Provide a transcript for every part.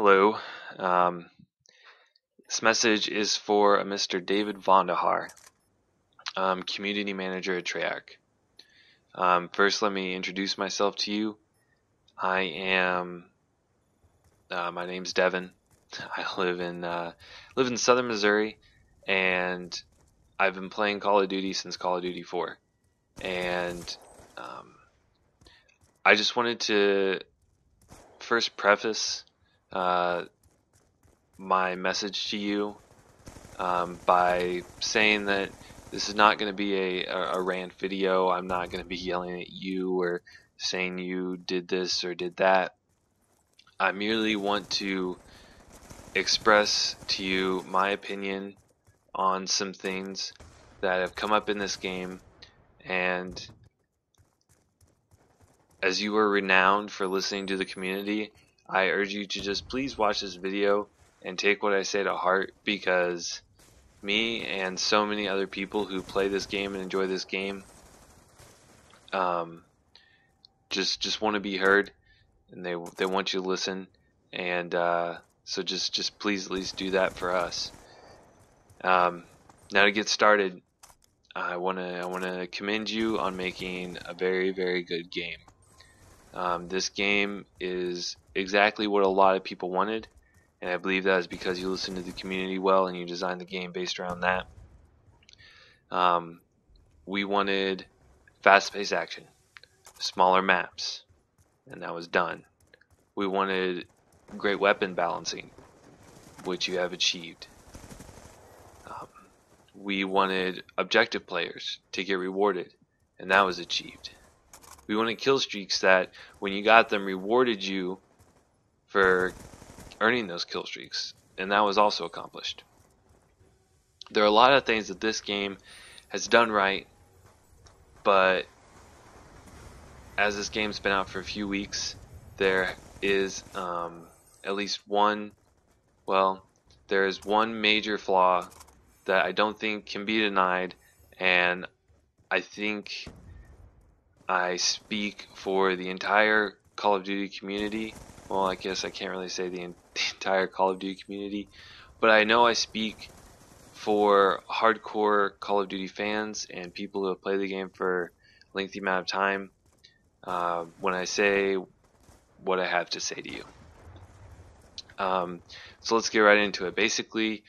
Hello. Um, this message is for a Mr. David Vondahar, community manager at Treyarch. First, let me introduce myself to you. My name's Devon. I live in southern Missouri, and I've been playing Call of Duty since Call of Duty 4. And I just wanted to first preface my message to you by saying that this is not going to be a rant video. I'm not going to be yelling at you or saying you did this or did that. I merely want to express to you my opinion on some things that have come up in this game, and as you are renowned for listening to the community, I urge you to just please watch this video and take what I say to heart, because me and so many other people who play this game and enjoy this game just want to be heard, and they want you to listen, and so just please at least do that for us. Now to get started, I want to commend you on making a very, very good game. This game is exactly what a lot of people wanted, and I believe that is because you listened to the community well and you designed the game based around that. We wanted fast-paced action, smaller maps, and that was done. We wanted great weapon balancing, which you have achieved. We wanted objective players to get rewarded, and that was achieved. We wanted kill streaks that, when you got them, rewarded you for earning those kill streaks, and that was also accomplished. There are a lot of things that this game has done right, but as this game's been out for a few weeks, there is at least one, there is one major flaw that I don't think can be denied, and I think I speak for the entire Call of Duty community. Well, I guess I can't really say the entire Call of Duty community, but I know I speak for hardcore Call of Duty fans and people who have played the game for a lengthy amount of time when I say what I have to say to you. So let's get right into it. Basically,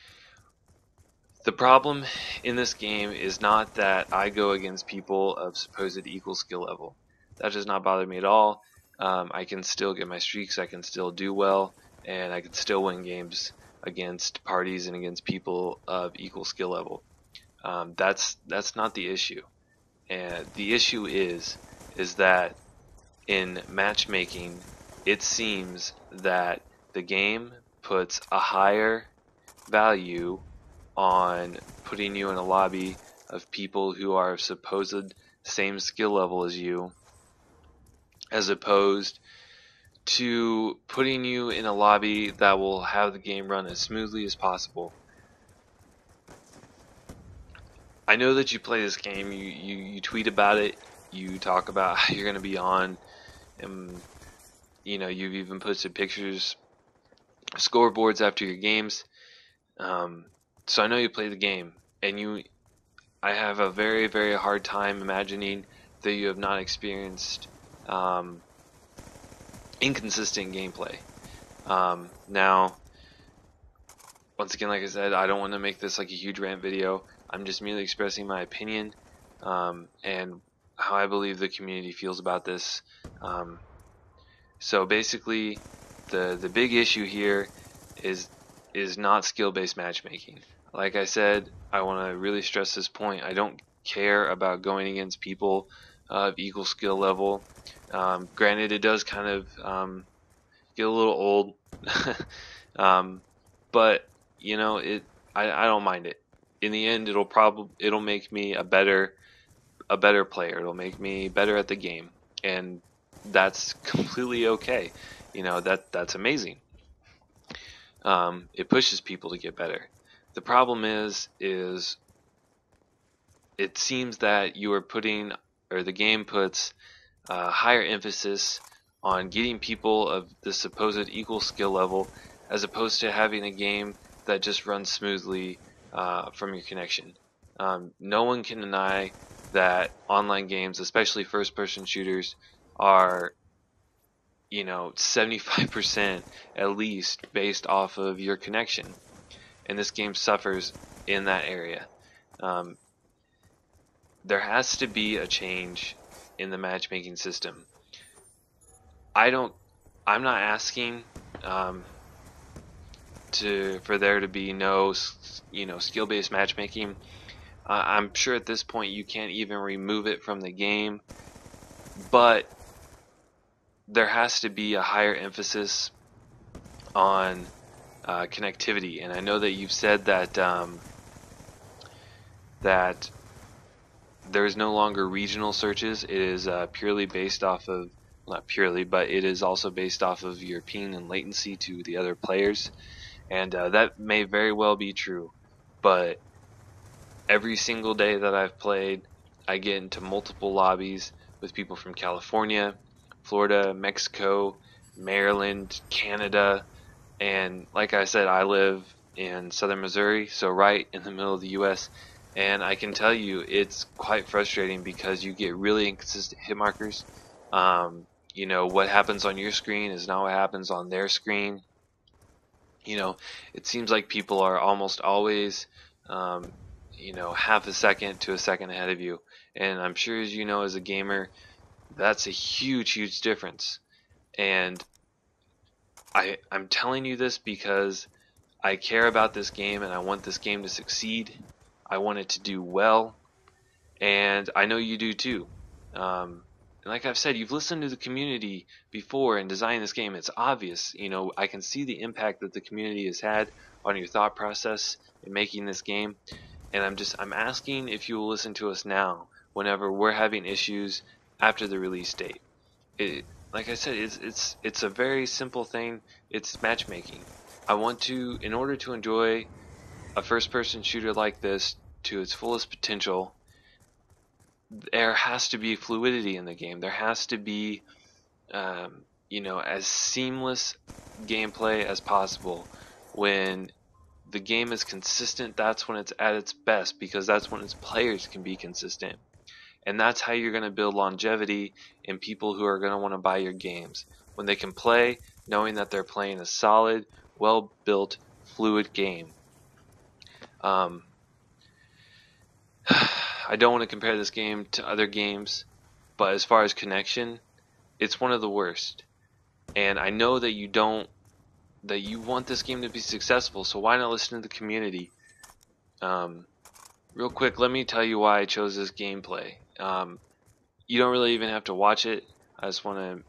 the problem in this game is not that I go against people of supposed equal skill level. That does not bother me at all. I can still get my streaks, I can still do well, and I can still win games against parties and against people of equal skill level. That's not the issue. And the issue is that in matchmaking, it seems that the game puts a higher value on putting you in a lobby of people who are supposed same skill level as you, as opposed to putting you in a lobby that will have the game run as smoothly as possible. I know that you play this game, you tweet about it, you talk about how you're going to be on, and you've even posted pictures, scoreboards after your games. So I know you play the game, and I have a very, very hard time imagining that you have not experienced inconsistent gameplay. Now, once again, like I said, I don't want to make this like a huge rant video. I'm just merely expressing my opinion and how I believe the community feels about this. So basically, the big issue here is not skill-based matchmaking. Like I said, I want to really stress this point. I don't care about going against people of equal skill level. Granted, it does kind of get a little old, but I don't mind it. In the end, it'll make me a better player. It'll make me better at the game, and that's completely okay. That's amazing. It pushes people to get better. The problem is it seems that you are putting, or the game puts, higher emphasis on getting people of the supposed equal skill level as opposed to having a game that just runs smoothly from your connection. No one can deny that online games, especially first-person shooters, are 75% at least based off of your connection, and this game suffers in that area. Um, there has to be a change in the matchmaking system. I'm not asking for there to be no skill-based matchmaking. I'm sure at this point you can't even remove it from the game, but there has to be a higher emphasis on connectivity. And I know that you've said that that there is no longer regional searches. It is purely based off of, not purely, but it is also based off of your ping and latency to the other players. And that may very well be true, but every single day that I've played, I get into multiple lobbies with people from California, Florida, Mexico, Maryland, Canada, and like I said, I live in southern Missouri, so right in the middle of the US, and I can tell you it's quite frustrating because you get really inconsistent hit markers. What happens on your screen is not what happens on their screen. It seems like people are almost always half a second to a second ahead of you, and I'm sure, as you know, as a gamer, that's a huge difference. And I'm telling you this because I care about this game and I want this game to succeed. I want it to do well, and I know you do too. And like I've said, you've listened to the community before and designed this game. It's obvious. I can see the impact that the community has had on your thought process in making this game. And I'm asking if you will listen to us now whenever we're having issues after the release date. Like I said, it's a very simple thing. It's matchmaking. In order to enjoy a first-person shooter like this to its fullest potential, there has to be fluidity in the game. There has to be, as seamless gameplay as possible. When the game is consistent, that's when it's at its best, because that's when its players can be consistent. And that's how you're going to build longevity in people who are going to want to buy your games. When they can play knowing that they're playing a solid, well-built, fluid game. I don't want to compare this game to other games, but as far as connection, it's one of the worst. And I know that you want this game to be successful, so why not listen to the community? Real quick, let me tell you why I chose this gameplay. You don't really even have to watch it. I just want to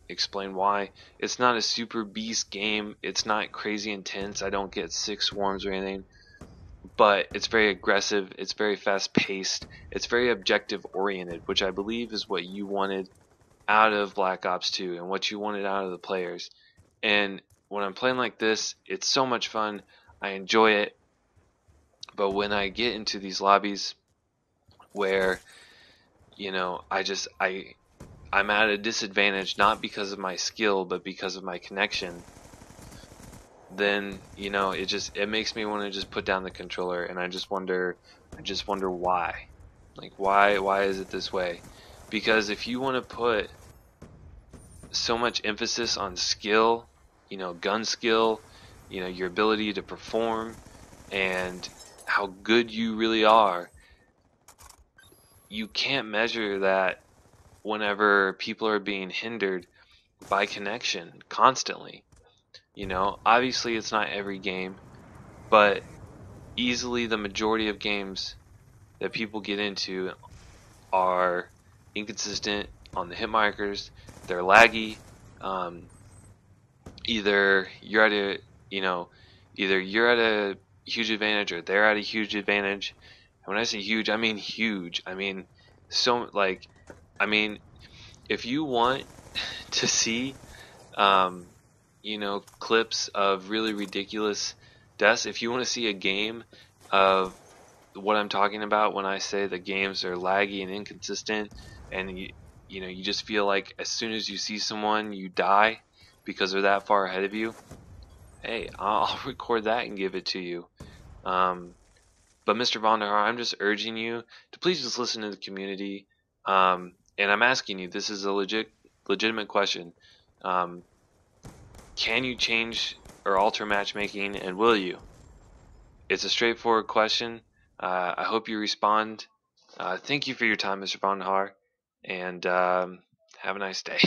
explain why. It's not a super beast game. It's not crazy intense. I don't get 6 swarms or anything. But it's very aggressive. It's very fast paced. It's very objective oriented, which I believe is what you wanted out of Black Ops 2 and what you wanted out of the players. And when I'm playing like this, it's so much fun. I enjoy it. But when I get into these lobbies where I'm at a disadvantage, not because of my skill but because of my connection, then it makes me want to just put down the controller, and I just wonder why. Like, why is it this way? Because if you want to put so much emphasis on skill, gun skill, your ability to perform and how good you really are, you can't measure that whenever people are being hindered by connection constantly. Obviously it's not every game, but easily the majority of games that people get into are inconsistent on the hit markers. They're laggy. Either you're at a huge advantage or they're at a huge advantage. And when I say huge, I mean huge. I mean if you want to see clips of really ridiculous deaths, if you want to see a game of what I'm talking about when I say the games are laggy and inconsistent, and you just feel like as soon as you see someone you die because they're that far ahead of you, hey, I'll record that and give it to you. Um, but Mr. Vonderhaar, I'm just urging you to please just listen to the community. And I'm asking you, this is a legitimate question. Um, can you change or alter matchmaking, and will you? It's a straightforward question. I hope you respond. Thank you for your time, Mr. Vonderhaar, and have a nice day.